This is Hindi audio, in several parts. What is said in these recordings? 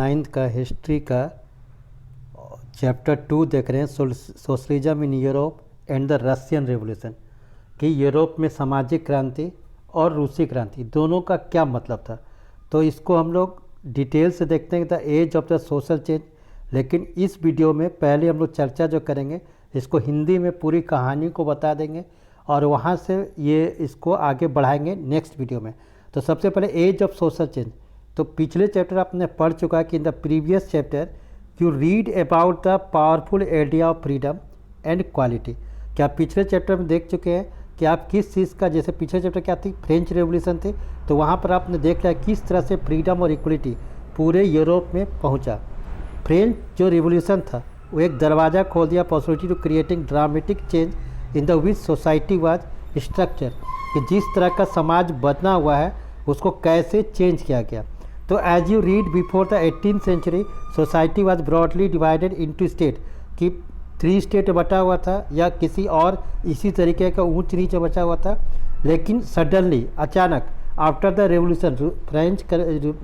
9th का हिस्ट्री का चैप्टर 2 देख रहे हैं, socialism in Europe and the Russian revolution, कि यूरोप में सामाजिक क्रांति और रूसी क्रांति दोनों का क्या मतलब था। तो इसको हम लोग डिटेल से देखते हैं, the age of the social change. लेकिन इस वीडियो में पहले हम लोग चर्चा जो करेंगे इसको हिंदी में पूरी कहानी को बता देंगे और वहाँ से ये इसको आगे बढ़ाएंगे नेक्स्ट वीडियो में। तो सबसे पहले एज ऑफ सोशल चेंज, तो पिछले चैप्टर आपने पढ़ चुका है कि in the previous chapter you read about the powerful idea of freedom and quality. क्या पिछले चैप्टर में देख चुके हैं कि आप किस चीज़ का, जैसे पिछले चैप्टर क्या थी, फ्रेंच रेवोल्यूशन थी, तो वहाँ पर आपने देख लिया किस तरह से फ्रीडम और इक्वलिटी पूरे यूरोप में पहुँचा। फ्रेंच जो रिवोल्यूशन था वो एक दरवाज़ा खोल दिया possibility to creating dramatic change in the which society was structure, कि जिस तरह का समाज बदना हुआ है उसको कैसे चेंज किया गया। तो as you read before the 18th century society was broadly divided into state, कि 3 स्टेट बटा हुआ था या किसी और इसी तरीके का ऊंच नीच बचा हुआ था। लेकिन सडनली अचानक आफ्टर द रेवोल्यूशन, फ्रेंच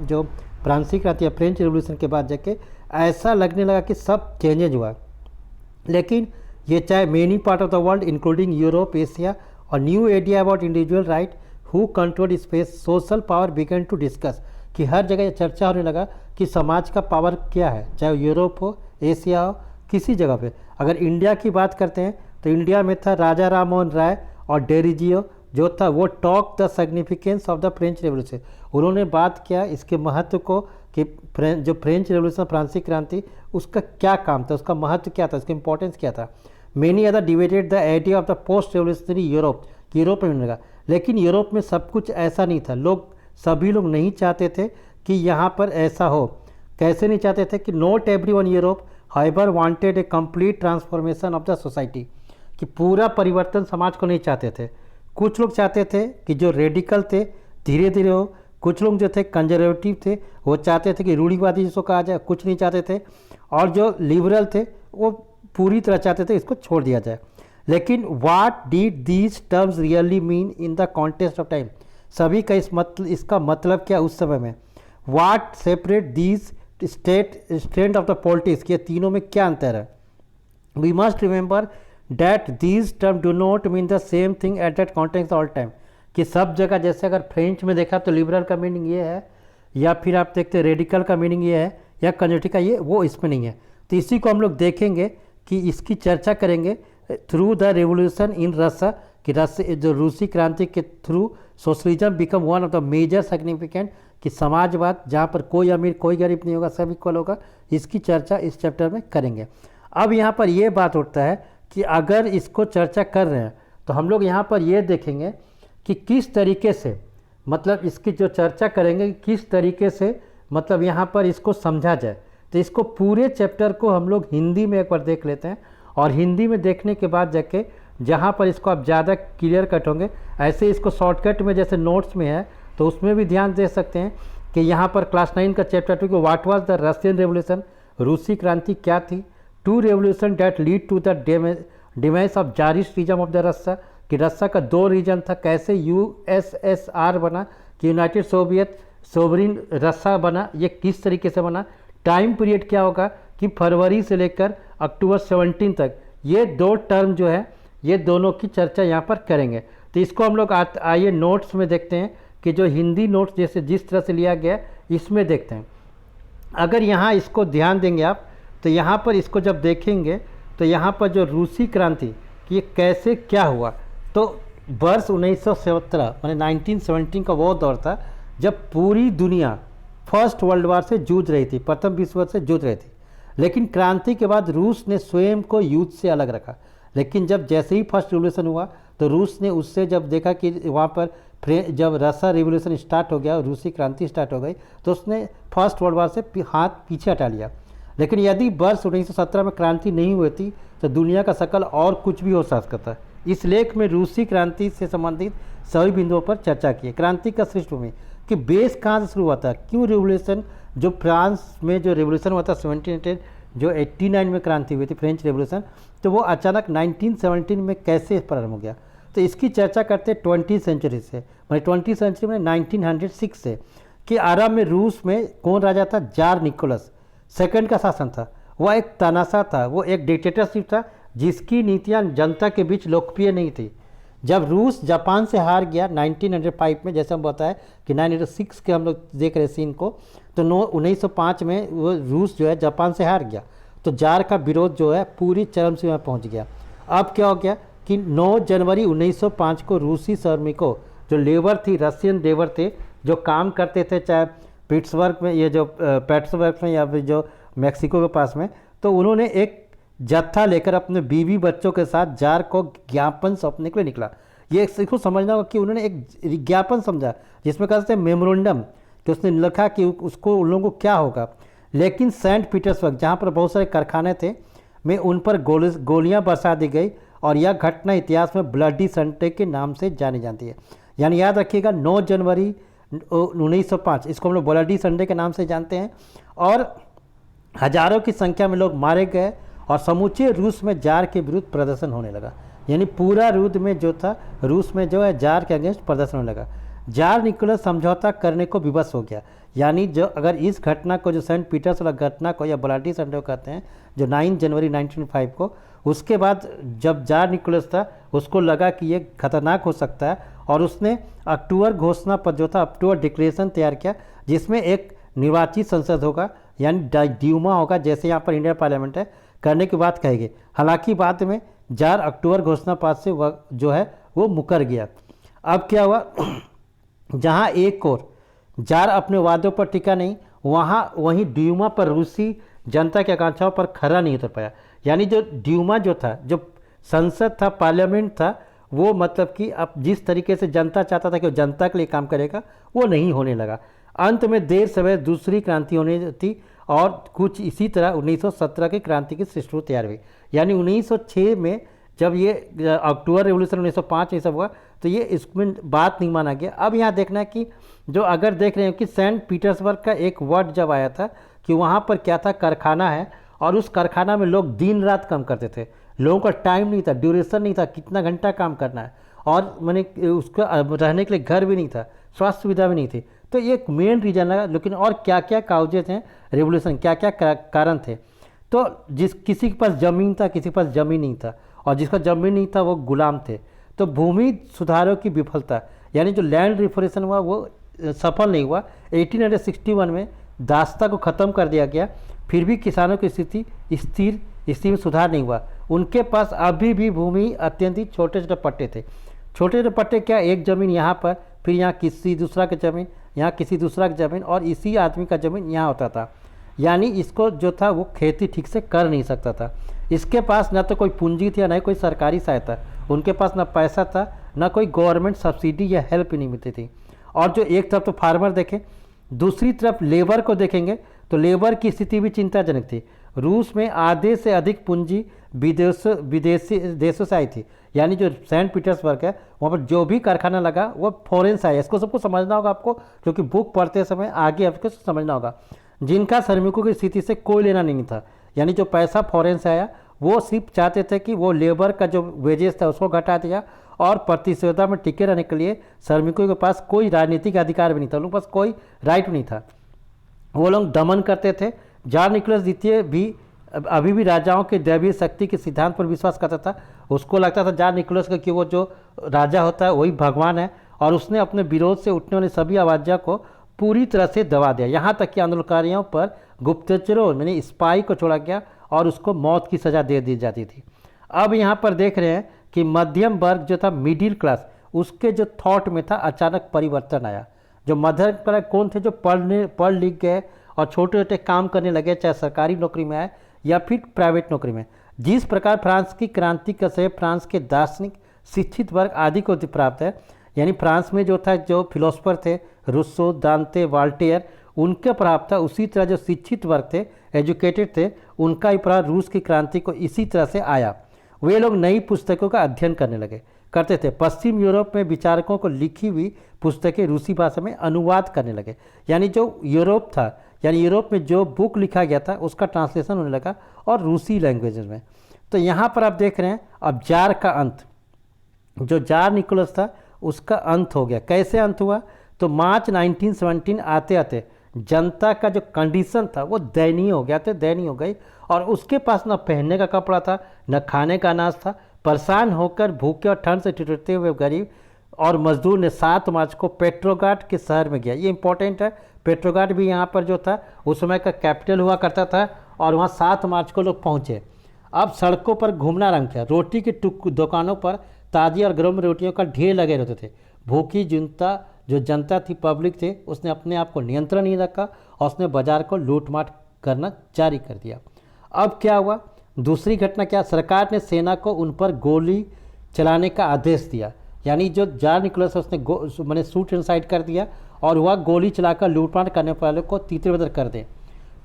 जो फ्रांसीसी क्रांति या फ्रेंच रेवोल्यूशन के बाद जाके ऐसा लगने लगा कि सब चेंजेज हुआ। लेकिन ये चाहे many part of the world including Europe, Asia और new idea about individual right who control space, social power began to discuss, कि हर जगह चर्चा होने लगा कि समाज का पावर क्या है, चाहे यूरोप हो, एशिया हो, किसी जगह पे। अगर इंडिया की बात करते हैं तो इंडिया में था राजा राम मोहन राय और डेरिजियो जो था, वो talk the significance of the French revolution. उन्होंने बात किया इसके महत्व को कि जो फ्रेंच रेवोल्यूशन, फ्रांसीसी क्रांति, उसका क्या काम था, उसका महत्व क्या था, उसका इंपॉर्टेंस क्या था। Many other debated the idea of the post revolutionary Europe, Europe में लगा। लेकिन यूरोप में सब कुछ ऐसा नहीं था, सभी लोग नहीं चाहते थे कि यहाँ पर ऐसा हो। कैसे नहीं चाहते थे कि not everyone Europe Haber wanted A complete transformation of the society, कि पूरा परिवर्तन समाज को नहीं चाहते थे। कुछ लोग चाहते थे कि जो रेडिकल थे धीरे धीरे हो, कुछ लोग जो थे कंजर्वेटिव थे वो चाहते थे कि रूढ़िवादी जिसको कहा जाए, कुछ नहीं चाहते थे, और जो लिबरल थे वो पूरी तरह चाहते थे इसको छोड़ दिया जाए। लेकिन what did these terms really mean in the context of time, सभी का इसका मतलब क्या उस समय में। What separate these strength of the politics, ये तीनों में क्या अंतर है। We must remember that these term do not mean the same thing at that context all time, कि सब जगह, जैसे अगर फ्रेंच में देखा तो लिबरल का मीनिंग ये है, या फिर आप देखते हैं रेडिकल का मीनिंग ये है, या कंजर्वेटिव का ये, वो इसमें नहीं है। तो इसी को हम लोग देखेंगे कि इसकी चर्चा करेंगे through the revolution in Russia, कि रशिया जो रूसी क्रांति के through socialism become one of the major significant, कि समाजवाद जहाँ पर कोई अमीर कोई गरीब नहीं होगा, सब इक्वल होगा, इसकी चर्चा इस चैप्टर में करेंगे। अब यहाँ पर ये बात उठता है कि अगर इसको चर्चा कर रहे हैं तो हम लोग यहाँ पर ये देखेंगे कि किस तरीके से, मतलब इसकी जो चर्चा करेंगे किस तरीके से, मतलब यहाँ पर इसको समझा जाए। तो इसको पूरे चैप्टर को हम लोग हिंदी में एक बार देख लेते हैं, और हिंदी में देखने के बाद जाके जहाँ पर इसको आप ज़्यादा क्लियर कट होंगे, ऐसे इसको शॉर्टकट में जैसे नोट्स में है तो उसमें भी ध्यान दे सकते हैं कि यहाँ पर क्लास 9 का चैप्टर 2 को what was the Russian revolution, रूसी क्रांति क्या थी, 2 revolution that lead to the demise of tsarist regime of the Russia, कि रशिया का 2 रीजन था, कैसे यूएसएसआर बना, कि यूनाइटेड सोवियत सोवरिन रशिया बना, ये किस तरीके से बना, टाइम पीरियड क्या होगा कि फरवरी से लेकर अक्टूबर 17 तक, ये 2 टर्म जो है ये दोनों की चर्चा यहाँ पर करेंगे। तो इसको हम लोग आइए नोट्स में देखते हैं कि जो हिंदी नोट्स जैसे जिस तरह से लिया गया इसमें देखते हैं। अगर यहाँ इसको ध्यान देंगे आप तो यहाँ पर इसको जब देखेंगे तो यहाँ पर जो रूसी क्रांति कि ये कैसे क्या हुआ, तो वर्ष 1917 माने 1917 का वो दौर था जब पूरी दुनिया फर्स्ट वर्ल्ड वार से जूझ रही थी, प्रथम विश्व युद्ध से जूझ रही थी। लेकिन क्रांति के बाद रूस ने स्वयं को युद्ध से अलग रखा। लेकिन जब जैसे ही फर्स्ट रिवोल्यूशन हुआ तो रूस ने उससे जब देखा कि वहाँ पर जब रशिया रिवोल्यूशन स्टार्ट हो गया, रूसी क्रांति स्टार्ट हो गई, तो उसने फर्स्ट वर्ल्ड वार से हाथ पीछे हटा लिया। लेकिन यदि वर्ष 1917 में क्रांति नहीं हुई थी तो दुनिया का शकल और कुछ भी हो सकता था। इस लेख में रूसी क्रांति से संबंधित सभी बिंदुओं पर चर्चा की है। क्रांति का पृष्ठभूमि कि बेस कहाँ से शुरू हुआ था, क्यों रिवोल्यूशन, जो फ्रांस में जो रिवोल्यूशन हुआ था 1700 जो 89 में क्रांति हुई थी फ्रेंच रेवोल्यूशन, तो वो अचानक 1917 में कैसे प्रारंभ हो गया। तो इसकी चर्चा करते हैं 20th सेंचुरी से, मतलब 20th सेंचुरी में 1906 से, कि अरब में रूस में कौन राजा था, जार निकोलस सेकंड का शासन था। वह एक तानाशाह था, वो एक डिक्टेटरशिप था जिसकी नीतियाँ जनता के बीच लोकप्रिय नहीं थी। जब रूस जापान से हार गया 1905 में, जैसे हम बताएं कि 906 के हम लोग देख रहे सीन को, तो 1905 में वो रूस जो है जापान से हार गया, तो जार का विरोध जो है पूरी चरम सीमा में पहुंच गया। अब क्या हो गया कि 9 जनवरी 1905 को रूसी श्रमिकों, जो लेबर थी, रशियन लेबर थे जो काम करते थे, चाहे पिट्सबर्ग में, ये जो पेट्सबर्ग में या फिर जो मैक्सिको के पास में, तो उन्होंने एक जत्था लेकर अपने बीवी बच्चों के साथ जार को ज्ञापन सौंपने के लिए निकला। ये इसको समझना होगा कि उन्होंने एक ज्ञापन समझा जिसमें कहते हैं मेमोरेंडम, कि उसने लिखा कि उसको उन लोगों को क्या होगा। लेकिन सेंट पीटर्सबर्ग, जहाँ पर बहुत सारे कारखाने थे, में उन पर गोलियां बरसा दी गई और यह घटना इतिहास में ब्लडी संडे के नाम से जानी जाती है। यानी याद रखिएगा 9 जनवरी 1905, इसको हम लोग ब्लडी संडे के नाम से जानते हैं, और हजारों की संख्या में लोग मारे गए और समूचे रूस में जार के विरुद्ध प्रदर्शन होने लगा। यानी पूरा रूस में जो था, रूस में जो है जार के अगेंस्ट प्रदर्शन होने लगा। जार निकोलस समझौता करने को विवश हो गया। यानी जो अगर इस घटना को, जो सेंट पीटर्स वाला घटना को या ब्लडी संडे को कहते हैं, जो 9 जनवरी 1905 को, उसके बाद जब जार निकोलस था उसको लगा कि ये खतरनाक हो सकता है, और उसने अक्टूबर घोषणा पर जो था अक्टूबर डिक्लेरेशन तैयार किया, जिसमें एक निर्वाचित संसद होगा, यानी ड्यूमा होगा, जैसे यहाँ पर इंडियन पार्लियामेंट है, करने की बात कही गई। हालांकि बाद में जार अक्टूबर घोषणा पास से वह जो है वो मुकर गया। अब क्या हुआ, जहाँ एक और जार अपने वादों पर टिका नहीं, वहीं ड्यूमा पर रूसी जनता की आकांक्षाओं पर खरा नहीं उतर पाया। यानी जो ड्यूमा जो था, जो संसद था, पार्लियामेंट था, वो मतलब कि अब जिस तरीके से जनता चाहता था कि वो जनता के लिए काम करेगा, वो नहीं होने लगा। अंत में देर सवेर दूसरी क्रांति होनी थी, और कुछ इसी तरह 1917 की क्रांति की सृष्टि तैयार हुई। यानी 1906 में जब ये अक्टूबर रेवोल्यूशन 1905 ये सब हुआ, तो ये इसमें बात नहीं माना गया। अब यहाँ देखना है कि जो अगर देख रहे हैं कि सेंट पीटर्सबर्ग का एक वर्ड जब आया था कि वहाँ पर क्या था, कारखाना है, और उस कारखाना में लोग दिन रात काम करते थे, लोगों का टाइम नहीं था, ड्यूरेशन नहीं था, कितना घंटा काम करना है, और मैंने उसका रहने के लिए घर भी नहीं था, स्वास्थ्य सुविधा भी नहीं थी। तो ये एक मेन रीजन लगा। लेकिन और क्या क्या काउजेज हैं रेवोल्यूशन, क्या क्या कारण थे, तो किसी के पास ज़मीन था, किसी के पास ज़मीन नहीं था, और जिसका ज़मीन नहीं था वो गुलाम थे। तो भूमि सुधारों की विफलता, यानी जो लैंड रिफॉर्मेशन हुआ वो सफल नहीं हुआ। 1861 में दास्ता को ख़त्म कर दिया गया, फिर भी किसानों की स्थिति में सुधार नहीं हुआ। उनके पास अभी भी भूमि अत्यंत ही छोटे छोटे पट्टे थे। छोटे छोटे पट्टे क्या, एक ज़मीन यहाँ पर, फिर यहाँ किसी दूसरा की ज़मीन, यहाँ किसी दूसरा की ज़मीन, और इसी आदमी का ज़मीन यहाँ होता था। यानी इसको जो था वो खेती ठीक से कर नहीं सकता था। इसके पास ना तो कोई पूंजी थी, ना कोई सरकारी सहायता, उनके पास ना पैसा था, ना कोई गवर्नमेंट सब्सिडी या हेल्प नहीं मिलती थी। और जो एक तरफ तो फार्मर देखें, दूसरी तरफ लेबर को देखेंगे तो लेबर की स्थिति भी चिंताजनक थी। रूस में आधे से अधिक पूंजी विदेशी देशों से आई थी। यानी जो सेंट पीटर्सबर्ग है, वहाँ पर जो भी कारखाना लगा वो फॉरेन से आया। इसको सबको समझना होगा आपको, क्योंकि बुक पढ़ते समय आगे आपको समझना होगा। जिनका श्रमिकों की स्थिति से कोई लेना नहीं था, यानी जो पैसा फॉरेन से आया, वो सिर्फ चाहते थे कि वो लेबर का जो वेजेस था उसको घटा दिया, और प्रतिस्पर्धा में टिके रहने के लिए श्रमिकों के पास कोई राजनीतिक अधिकार भी नहीं था, उनके पास कोई राइट नहीं था, वो लोग दमन करते थे। जार निकोलस द्वितीय भी अभी भी राजाओं के दैवीय शक्ति के सिद्धांत पर विश्वास करता था। उसको लगता था जार निकोलस का कि वो जो राजा होता है वही भगवान है, और उसने अपने विरोध से उठने वाली सभी आवाज़ों को पूरी तरह से दबा दिया। यहाँ तक कि आंदोलनकारियों पर गुप्तचरों यानी स्पाई को छोड़ा गया और उसको मौत की सज़ा दे दी जाती थी। अब यहाँ पर देख रहे हैं कि मध्यम वर्ग जो था, मिडिल क्लास, उसके जो थॉट में था अचानक परिवर्तन आया। जो मध्यम क्लास कौन थे, जो पढ़ लिख गए और छोटे छोटे काम करने लगे, चाहे सरकारी नौकरी में आए या फिर प्राइवेट नौकरी में। जिस प्रकार फ्रांस की क्रांति का श्रेय फ्रांस के दार्शनिक, शिक्षित वर्ग आदि को प्राप्त है। यानी फ्रांस में जो था, जो फिलोसफर थे, रूसो, दांते, वाल्टेयर, उनके प्राप्त था। उसी तरह जो शिक्षित वर्ग थे, एजुकेटेड थे, उनका ही प्रभाव रूस की क्रांति को इसी तरह से आया। वे लोग नई पुस्तकों का अध्ययन करते थे। पश्चिम यूरोप में विचारकों को लिखी हुई पुस्तकें रूसी भाषा में अनुवाद करने लगे। यानी जो यूरोप था, यानी यूरोप में जो बुक लिखा गया था उसका ट्रांसलेशन होने लगा और रूसी लैंग्वेजेस में। तो यहाँ पर आप देख रहे हैं अब जार का अंत, जो जार निकोलस था उसका अंत हो गया। कैसे अंत हुआ, तो मार्च 1917 आते आते जनता का जो कंडीशन था वो दयनीय हो गया था, दयनीय हो गई। और उसके पास न पहनने का कपड़ा था, न खाने का अनाज था। परेशान होकर भूखे और ठंड से ठिठुरते हुए गरीब और मजदूर ने 7 मार्च को पेट्रोग्राड के शहर में गया। ये इंपॉर्टेंट है, पेट्रोग्राड भी यहाँ पर जो था उस समय का कैपिटल हुआ करता था, और वहाँ 7 मार्च को लोग पहुँचे। अब सड़कों पर घूमना आरंभ किया। रोटी की दुकानों पर ताज़ी और गर्म रोटियों का ढेर लगे रहते थे। भूखी जनता थी, पब्लिक थे, उसने अपने आप को नियंत्रण नहीं रखा और उसने बाजार को लूटमाट करना जारी कर दिया। अब क्या हुआ, दूसरी घटना क्या, सरकार ने सेना को उन पर गोली चलाने का आदेश दिया। यानी जो जार निकोलस उसने मैंने शूट इनसाइड कर दिया और वह गोली चलाकर लूटमाट करने वालों को तीतर-बितर कर दें।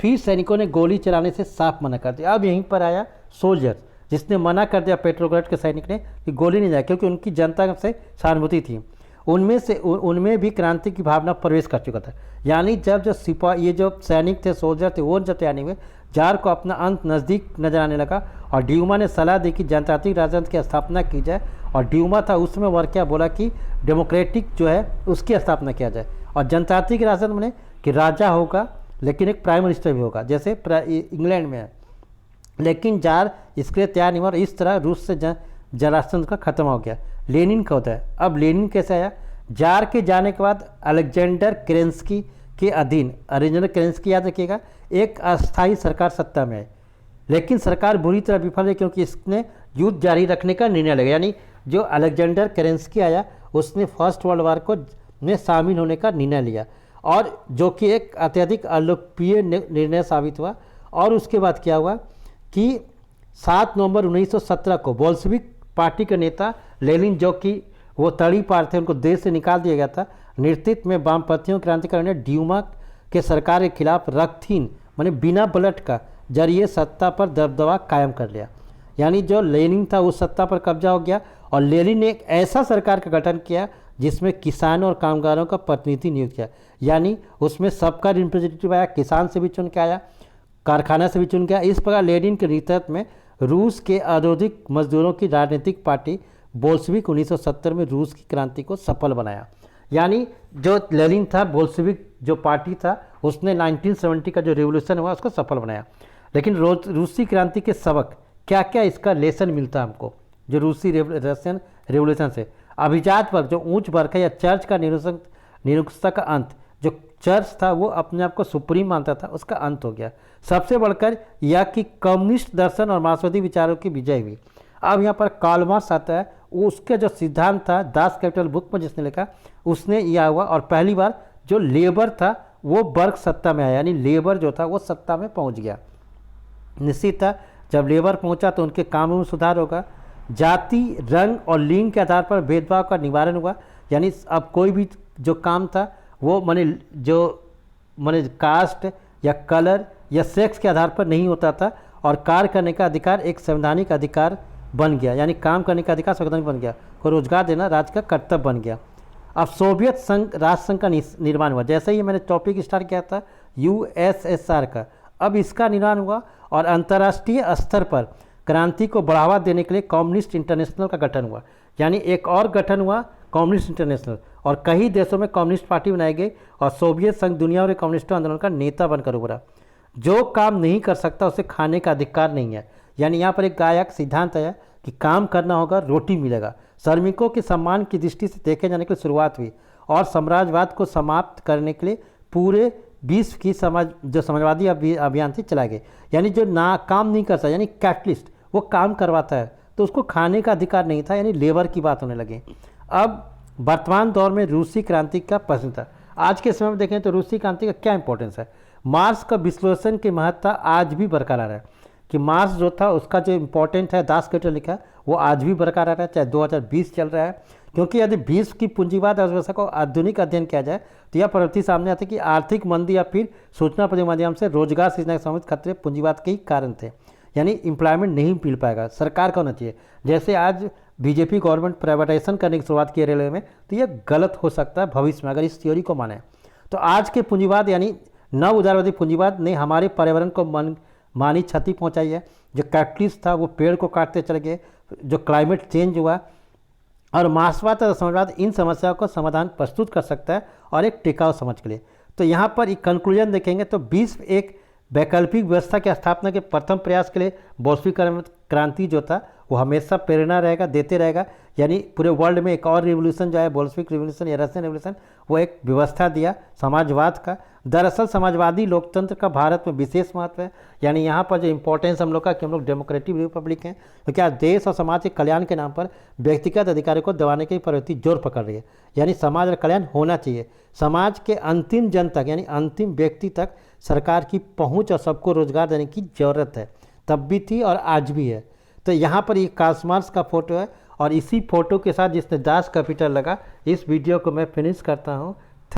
फिर सैनिकों ने गोली चलाने से साफ मना कर दिया। अब यहीं पर आया सोल्जर्स, जिसने मना कर दिया पेट्रोग्राड के सैनिक ने कि गोली नहीं जाए, क्योंकि उनकी जनता से सहानुभूति थी। उनमें भी क्रांति की भावना प्रवेश कर चुका था। यानी जब जो सिपाही, ये जो सैनिक थे, सोल्जर थे, वो जब तैयार हुए, जार को अपना अंत नज़दीक नजर आने लगा और ड्यूमा ने सलाह दी कि जनतांत्रिक राजतंत्र की स्थापना की जाए। और ड्यूमा था उस समय, वर्क्या बोला कि डेमोक्रेटिक जो है उसकी स्थापना किया जाए। और जनतांत्रिक राजतंत्र में कि राजा होगा लेकिन एक प्राइम मिनिस्टर भी होगा, जैसे इंग्लैंड में है। लेकिन जार इसके लिए तैयार नहीं हुआ और इस तरह रूस से राजतंत्र का खत्म हो गया। लेनिन का होता है। अब लेनिन कैसे आया, जार के जाने के बाद अलेक्जेंडर केरेंस्की के अधीन, अलेक्जेंडर केरेंस्की याद रखिएगा, एक अस्थायी सरकार सत्ता में है। लेकिन सरकार बुरी तरह विफल है, क्योंकि इसने युद्ध जारी रखने का निर्णय लिया। यानी जो अलेक्जेंडर केरेंस्की आया उसने फर्स्ट वर्ल्ड वार को में शामिल होने का निर्णय लिया, और जो कि एक अत्यधिक अलोकप्रिय निर्णय साबित हुआ। और उसके बाद क्या हुआ कि 7 नवंबर 1917 को बोल्शेविक पार्टी के नेता लेनिन, जो कि वो तड़ी पार थे, उनको देश से निकाल दिया गया था, नेतृत्व में वामपंथियों क्रांतिकारियों ने ड्यूमा के सरकार के खिलाफ रक्तहीन माने बिना ब्लड का जरिए सत्ता पर दबदबा कायम कर लिया। यानी जो लेनिन था उस सत्ता पर कब्जा हो गया, और लेनिन ने एक ऐसा सरकार का गठन किया जिसमें किसानों और कामगारों का प्रतिनिधि नियुक्त किया। यानी उसमें सबका रिप्रेजेंटेटिव आया, किसान से भी चुन के आया, कारखाना से भी चुन के आया। इस प्रकार लेनिन के नेतृत्व में रूस के औद्योगिक मजदूरों की राजनीतिक पार्टी बोल्शेविक 1970 में रूस की क्रांति को सफल बनाया। यानी जो लेनिन था, बोल्शेविक जो पार्टी था, उसने 1970 का जो रिवोल्यूशन हुआ उसको सफल बनाया। लेकिन रूसी क्रांति के सबक क्या क्या इसका लेसन मिलता है हमको, जो रशियन रिवोल्यूशन से, अभिजात वर्ग, जो उच्च वर्ग है, या चर्च का निरंकुशता का अंत, जो चर्च था वो अपने आप को सुप्रीम मानता था, उसका अंत हो गया। सबसे बढ़कर यह कि कम्युनिस्ट दर्शन और मार्क्सवादी विचारों की विजय हुई। अब यहाँ पर कार्ल मार्क्स आता है, उसका जो सिद्धांत था दास कैपिटल बुक में जिसने लिखा, उसने यह हुआ, और पहली बार जो लेबर था वो वर्ग सत्ता में आया। यानी लेबर जो था वो सत्ता में पहुँच गया। निश्चित था जब लेबर पहुँचा तो उनके कामों में सुधार होगा। जाति, रंग और लिंग के आधार पर भेदभाव का निवारण हुआ। यानी अब कोई भी जो काम था वो माने कास्ट या कलर या सेक्स के आधार पर नहीं होता था, और कार्य करने का अधिकार एक संवैधानिक अधिकार बन गया। यानी काम करने का अधिकार संवैधानिक बन गया, को रोजगार देना राज्य का कर्तव्य बन गया। अब सोवियत संघ राष्ट्र संघ का निर्माण हुआ। जैसे ही मैंने टॉपिक स्टार्ट किया था यूएसएसआर का, अब इसका निर्माण हुआ, और अंतर्राष्ट्रीय स्तर पर क्रांति को बढ़ावा देने के लिए कम्युनिस्ट इंटरनेशनल का गठन हुआ। यानी एक और गठन हुआ कम्युनिस्ट इंटरनेशनल, और कई देशों में कम्युनिस्ट पार्टी बनाई गई, और सोवियत संघ दुनिया और कम्युनिस्ट आंदोलन का नेता बनकर उभरा। जो काम नहीं कर सकता उसे खाने का अधिकार नहीं है। यानी यहाँ पर एक गायक सिद्धांत आया कि काम करना होगा, रोटी मिलेगा। श्रमिकों के सम्मान की दृष्टि से देखे जाने की शुरुआत हुई, और साम्राज्यवाद को समाप्त करने के लिए पूरे विश्व की समाजवादी अभियान से चला गया। यानी जो ना काम नहीं करता, यानी कैपिटलिस्ट, वो काम करवाता है तो उसको खाने का अधिकार नहीं था, यानी लेबर की बात होने लगी। अब वर्तमान दौर में रूसी क्रांति का प्रश्न था। आज के समय में देखें तो रूसी क्रांति का क्या इंपॉर्टेंस है। मार्क्स का विश्लेषण की महत्ता आज भी बरकरार है, कि मार्क्स जो था उसका जो इम्पोर्टेंट है, दास कैपिटल लिखा है, वो आज भी बरकरार है, चाहे 2020 चल रहा है। क्योंकि यदि विश्व की पूंजीवाद अर्थव्यवस्था को आधुनिक अध्ययन किया जाए तो यह प्रवृत्ति सामने आती है कि आर्थिक मंदी या फिर सूचना प्रौद्योगिकी माध्यम से रोजगार सृजना के संबंधित खतरे पूंजीवाद के ही कारण थे। यानी एम्प्लॉयमेंट नहीं मिल पाएगा, सरकार का होना चाहिए। जैसे आज बीजेपी गवर्नमेंट प्राइवेटाइजेशन करने की शुरुआत की रेलवे में, तो यह गलत हो सकता है भविष्य में अगर इस थ्योरी को माने। तो आज के पूंजीवाद यानी नव उदारवादी पूंजीवाद ने हमारे पर्यावरण को मानी क्षति पहुंचाई है। जो कैपिटलिस्ट था वो पेड़ को काटते चले गए, जो क्लाइमेट चेंज हुआ, और मार्क्सवाद और समाजवाद इन समस्याओं को समाधान प्रस्तुत कर सकता है और एक टिकाऊ समझ के लिए। तो यहाँ पर एक कंक्लूजन देखेंगे तो विश्व एक वैकल्पिक व्यवस्था की स्थापना के प्रथम प्रयास के लिए बोल्शेविक क्रांति जो था वो हमेशा प्रेरणा रहेगा, देते रहेगा। यानी पूरे वर्ल्ड में एक और रिवोल्यूशन जो है बोल्शेविक रिवोल्यूशन या रशियन रिवोल्यूशन, वो एक व्यवस्था दिया समाजवाद का। दरअसल समाजवादी लोकतंत्र का भारत में विशेष महत्व है। यानी यहाँ पर जो इंपॉर्टेंस हम लोग का कि हम लोग डेमोक्रेटिक रिपब्लिक हैं, तो क्या देश और समाज के कल्याण के नाम पर व्यक्तिगत अधिकारों को दबाने की प्रवृत्ति जोर पकड़ रही है। यानी समाज और कल्याण होना चाहिए, समाज के अंतिम जन तक यानी अंतिम व्यक्ति तक सरकार की पहुंच और सबको रोजगार देने की ज़रूरत है, तब भी थी और आज भी है। तो यहाँ पर ये कार्ल मार्क्स का फोटो है और इसी फोटो के साथ जिसने दास कैपिटल लगा, इस वीडियो को मैं फिनिश करता हूँ।